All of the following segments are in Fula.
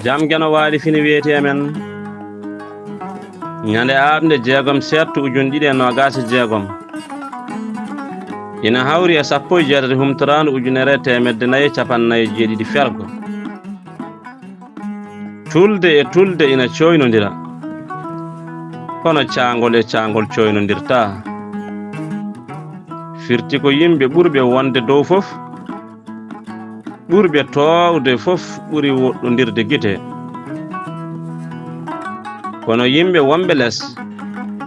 jam geno waali fini wiyete men ñande aɓde 6 settu ujun 226 ina hawri e 16 humtorande ujunere temedde 450 felgo tulde e tulde ina coynodira kono caangol e caangol coynodirta firti ko yimɓe ɓurɓe wonde dow fof ɓurɓe toowde fof ɓuri woɗɗodirde gite kono yimɓe wonɓe less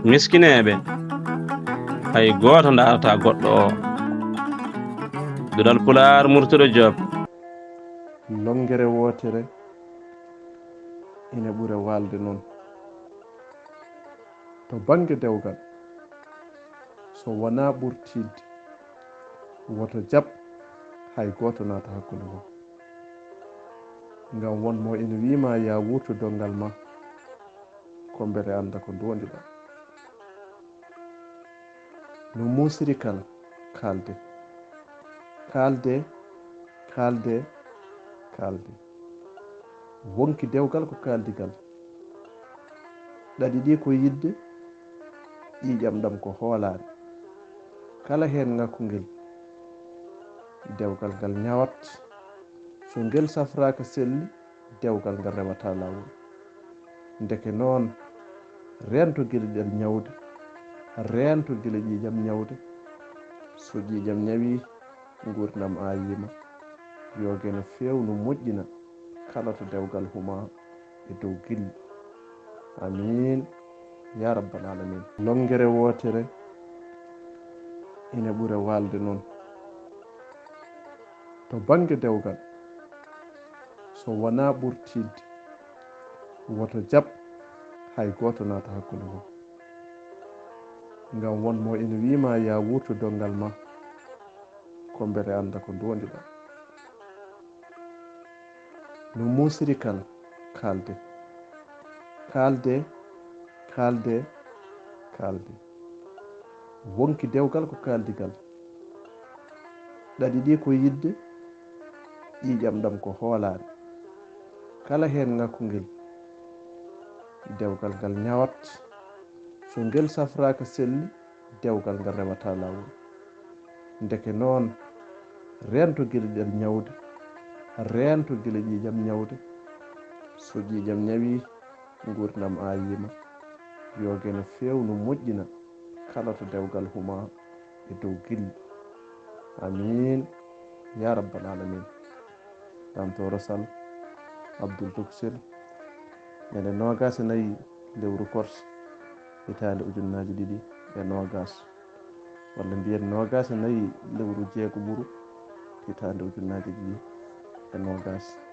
miskineɓe hay gooto darata goɗɗo o Duɗal Pulaar Murtuɗo Diop. longere wotere ina ɓura walde noon to bange dewgal so wona ɓurtidde woto jaɓ hay goto naata hakkude mon ngam wonmo ina wima ya wurtu dongal ma ko mbele anda ko dondiɗa no musiri kala kalde kalde kalde kalde wonki dewgal ko kaldigal ɗaɗi ɗi ko yidde ƴiƴam ɗam ko hoolare kala hen ŋakkugel dewgal ngal ñawat so ngel safraka selli dewgal ngal rewata lawol ndeke noon rento gueɗe ɗel ñawde rento gueɗe ƴiƴam ñawde so ƴiƴam ñawi gurdam ayima yoge no fewno moƴƴina kala to dewgal huma e dow gilli amin ya rabbal alamin longere wotere ina ɓura walde noon to bange dewgal so wona ɓurtidde woto jaɓ hay goto naata hakkude mon ngam wonmo ina wima ya wurtu dongal ma ko mbele anda ko dondiɗa no musiri kala kalde kalde kalde kalde wonki dewgal ko kaldigal ɗaɗi ɗi ko yidde ƴiƴam ɗam ko hoolare kala hen ŋakkugel dewgal ngal ñawat so ngel safraka selli dewgal ngal rewata lawol ndeke noon rento gueɗe ɗel ñawde rento gueɗe ƴiƴam ñawde so ƴiƴam ñawi gurdam ayima yoge no fewno moƴƴina kala to dewgal huma e dow gilli amin ya rabbal alamin Tantoro Sall Abdoul Tuksel ñande 24 lewru kors hitande ujunnaje 2020 walla mbiyen 24 lewru jeegoɓuru hitande ujunnaje 2020